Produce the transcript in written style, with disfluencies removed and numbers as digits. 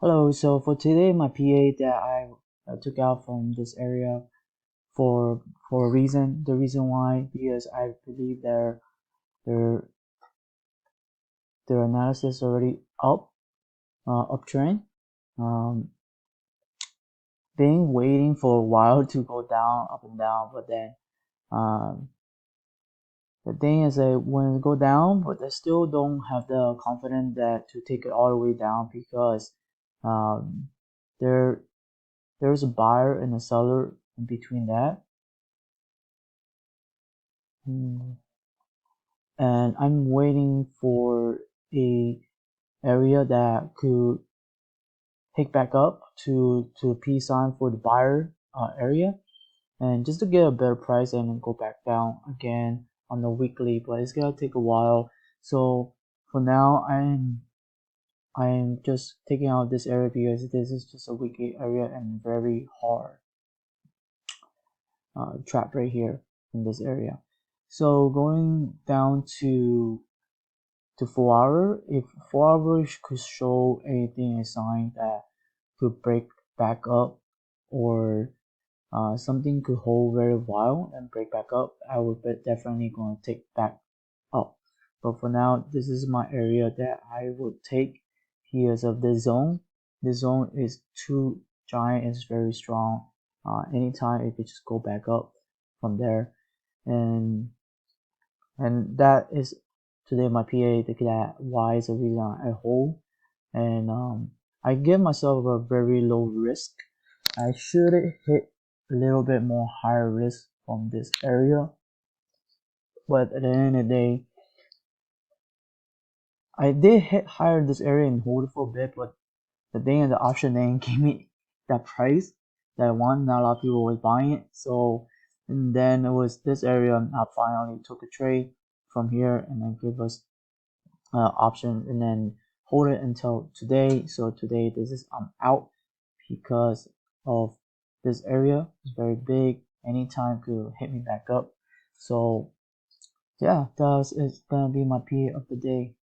Hello, so for today, my PA that I took out from this area for a reason. The reason why, because I believe their their analysis already uptrend. Um, being waiting for a while to go down, up and down, but then um, the thing is that when it go down, but I still don't have the confidence that to take it all the way down because um, there there's a buyer and a seller in between that. Mm. And I'm waiting for a area that could pick back up to a P sign for the buyer area, and just to get a better price and then go back down again on the weekly, but it's gonna take a while. So for now, I'm just taking out this area because this is just a weekly area and very hard trap right here in this area. So going down to 4 hour, if 4 hours could show anything, a sign that could break back up, or something could hold very while and break back up, I would definitely going to take back up. But for now, this is my area that I would take because of the zone. The zone is too giant, it's very strong. Anytime it could just go back up from there, and that is today my PA that why is the reason I hold, and I give myself a very low risk. I should hit a little bit more higher risk from this area, but at the end of the day, I did hit higher this area and hold it for a bit, but the thing in the option then gave me that price that I want. Not a lot of people was buying it, so and then it was this area, and I finally took a trade from here and then give us option and then hold it until today. So today this is I'm out because of this area is very big. Anytime could hit me back up. So yeah, that is gonna be my PA of the day.